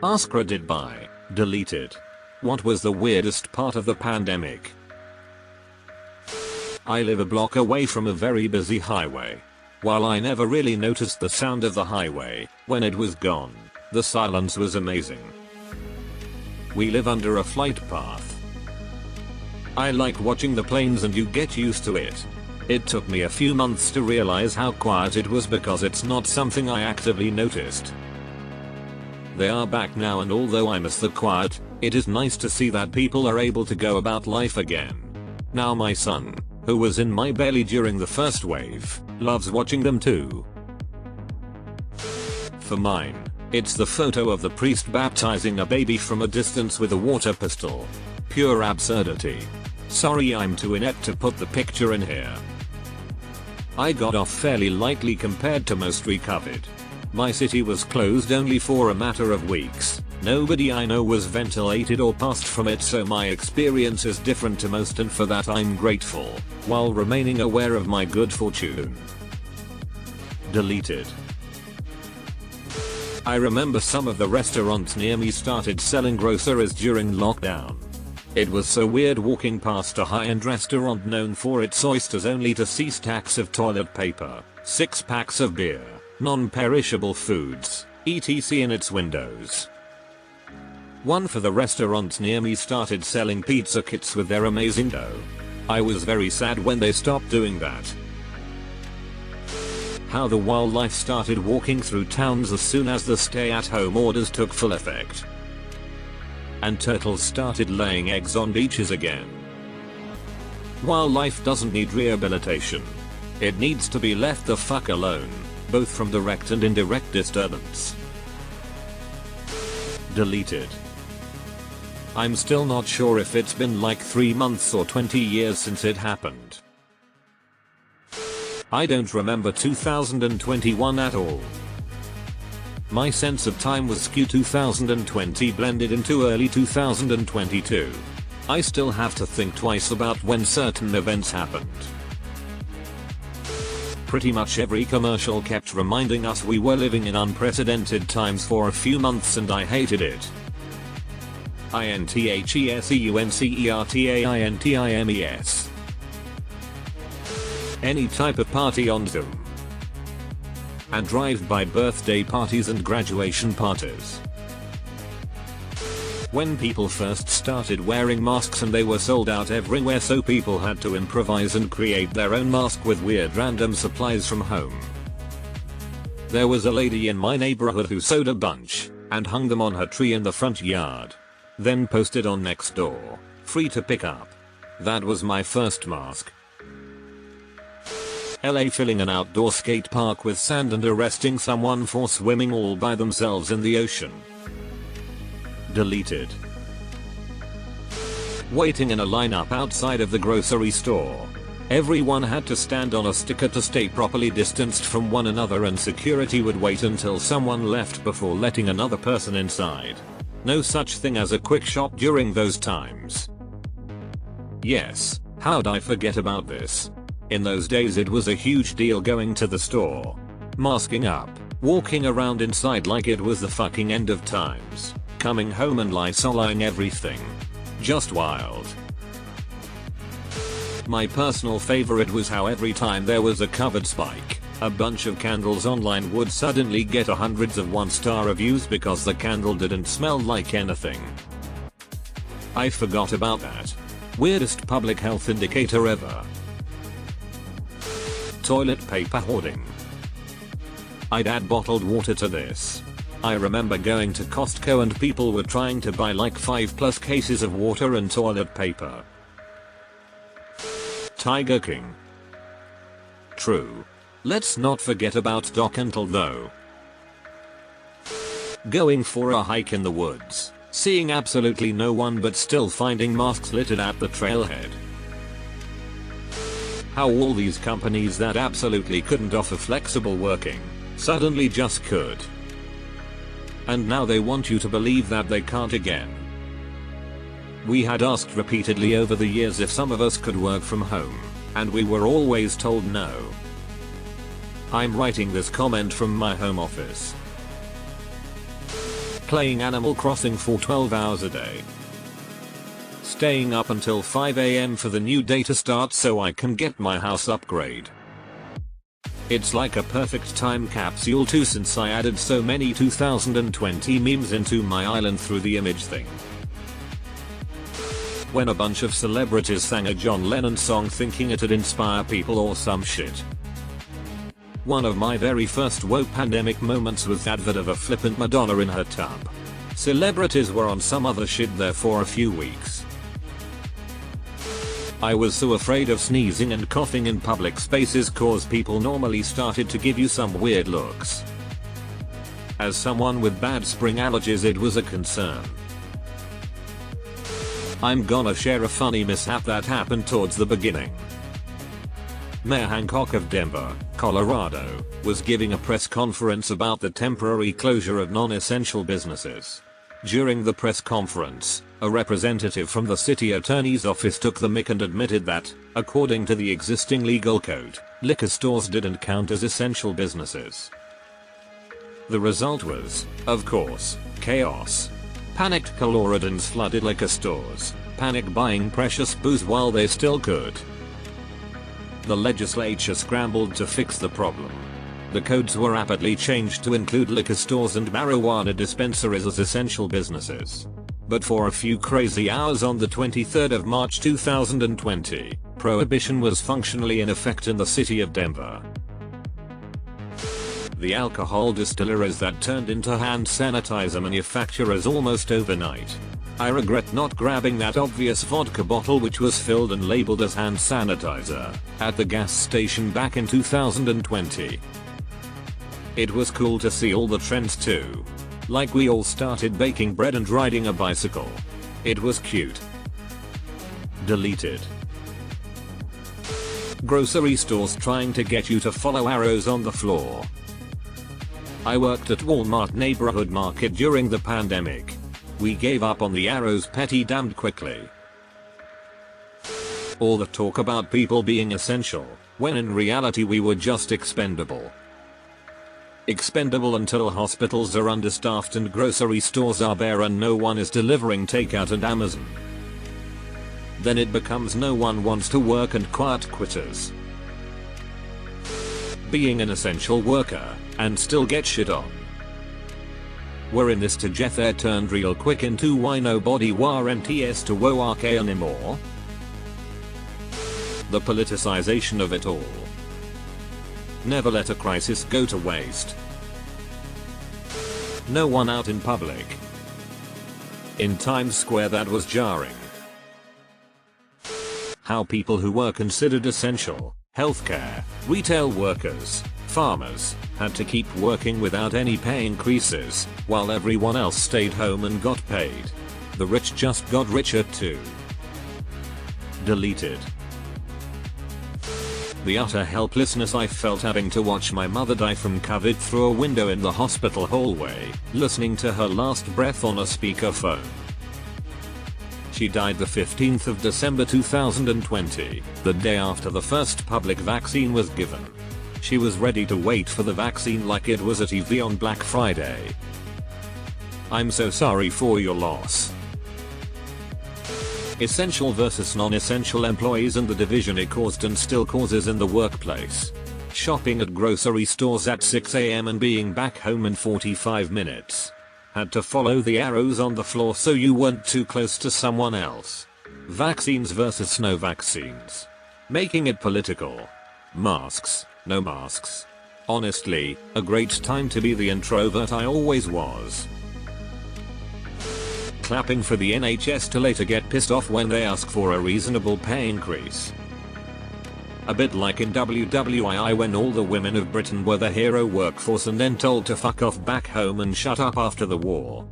AskReddit by deleted. What was the weirdest part of the pandemic? I live a block away from a very busy highway. While I never really noticed the sound of the highway, when it was gone, the silence was amazing. We live under a flight path. I like watching the planes and you get used to it. It took me a few months to realize how quiet it was because it's not something I actively noticed. They are back now, and although I miss the quiet, it is nice to see that people are able to go about life again. Now my son, who was in my belly during the first wave, loves watching them too. For mine, it's the photo of the priest baptizing a baby from a distance with a water pistol. Pure absurdity. Sorry, I'm too inept to put the picture in here. I got off fairly lightly compared to most recovered. My city was closed only for a matter of weeks. Nobody I know was ventilated or passed from it, so my experience is different to most, and for that I'm grateful, while remaining aware of my good fortune. Deleted. I remember some of the restaurants near me started selling groceries during lockdown. It was so weird walking past a high-end restaurant known for its oysters only to see stacks of toilet paper, 6 packs of beer, non-perishable foods, etc. in its windows. One for the restaurant near me started selling pizza kits with their amazing dough. I was very sad when they stopped doing that. How the wildlife started walking through towns as soon as the stay-at-home orders took full effect. And turtles started laying eggs on beaches again. Wildlife doesn't need rehabilitation. It needs to be left the fuck alone, both from direct and indirect disturbance. Deleted. I'm still not sure if it's been like 3 months or 20 years since it happened. I don't remember 2021 at all. My sense of time was skewed. 2020 blended into early 2022. I still have to think twice about when certain events happened. Pretty much every commercial kept reminding us we were living in unprecedented times for a few months, and I hated it. INTHESEUNCERTAINTIMES. Any type of party on Zoom. And drive-by birthday parties and graduation parties. When people first started wearing masks and they were sold out everywhere, so people had to improvise and create their own mask with weird random supplies from home. There was a lady in my neighborhood who sewed a bunch and hung them on her tree in the front yard. Then posted on Nextdoor, free to pick up. That was my first mask. LA filling an outdoor skate park with sand and arresting someone for swimming all by themselves in the ocean. Deleted. Waiting in a lineup outside of the grocery store. Everyone had to stand on a sticker to stay properly distanced from one another, and security would wait until someone left before letting another person inside. No such thing as a quick shop during those times. Yes, how'd I forget about this? In those days it was a huge deal going to the store, masking up, walking around inside like it was the fucking end of times, coming home and Lysoling everything. Just wild. My personal favorite was how every time there was a covered spike, a bunch of candles online would suddenly get hundreds of 1-star reviews because the candle didn't smell like anything. I forgot about that. Weirdest public health indicator ever. Toilet paper hoarding. I'd add bottled water to this. I remember going to Costco and people were trying to buy like 5+ cases of water and toilet paper. Tiger King. True. Let's not forget about Doc Until though. Going for a hike in the woods, seeing absolutely no one but still finding masks littered at the trailhead. How all these companies that absolutely couldn't offer flexible working, suddenly just could. And now they want you to believe that they can't again. We had asked repeatedly over the years if some of us could work from home, and we were always told no. I'm writing this comment from my home office. playing Animal Crossing for 12 hours a day, staying up until 5 AM for the new day to start so I can get my house upgrade. It's like a perfect time capsule too, since I added so many 2020 memes into my island through the image thing. When a bunch of celebrities sang a John Lennon song thinking it'd inspire people or some shit. One of my very first woke pandemic moments was that advert of a flippant Madonna in her tub. Celebrities were on some other shit there for a few weeks. I was so afraid of sneezing and coughing in public spaces cause people normally started to give you some weird looks. As someone with bad spring allergies, it was a concern. I'm gonna share a funny mishap that happened towards the beginning. Mayor Hancock of Denver, Colorado, was giving a press conference about the temporary closure of non-essential businesses. During the press conference, a representative from the city attorney's office took the mic and admitted that, according to the existing legal code, liquor stores didn't count as essential businesses. The result was, of course, chaos. Panicked Coloradans flooded liquor stores, panic buying precious booze while they still could. The legislature scrambled to fix the problem. The codes were rapidly changed to include liquor stores and marijuana dispensaries as essential businesses. But for a few crazy hours on the 23rd of March 2020, prohibition was functionally in effect in the city of Denver. The alcohol distilleries that turned into hand sanitizer manufacturers almost overnight. I regret not grabbing that obvious vodka bottle which was filled and labeled as hand sanitizer at the gas station back in 2020. It was cool to see all the trends too. Like we all started baking bread and riding a bicycle. It was cute. Deleted. Grocery stores trying to get you to follow arrows on the floor. I worked at Walmart neighborhood market during the pandemic. We gave up on the arrows pretty damned quickly. All the talk about people being essential, when in reality we were just expendable. Expendable until hospitals are understaffed and grocery stores are bare and no one is delivering takeout and Amazon. Then it becomes no one wants to work and quiet quitters. Being an essential worker, and still get shit on. We're in this to Jeff there turned real quick into why nobody warrants to work anymore. The politicization of it all. Never let a crisis go to waste. No one out in public. In Times Square that was jarring. How people who were considered essential, healthcare, retail workers, farmers, had to keep working without any pay increases, while everyone else stayed home and got paid. The rich just got richer too. Deleted. The utter helplessness I felt having to watch my mother die from COVID through a window in the hospital hallway, listening to her last breath on a speakerphone. She died the 15th of December 2020, the day after the first public vaccine was given. She was ready to wait for the vaccine like it was a TV on Black Friday. I'm so sorry for your loss. Essential versus non-essential employees and the division it caused and still causes in the workplace. Shopping at grocery stores at 6 AM and being back home in 45 minutes. Had to follow the arrows on the floor so you weren't too close to someone else. Vaccines versus no vaccines. Making it political. Masks, no masks. Honestly, a great time to be the introvert I always was. Clapping for the NHS to later get pissed off when they ask for a reasonable pay increase. A bit like in WWII when all the women of Britain were the hero workforce and then told to fuck off back home and shut up after the war.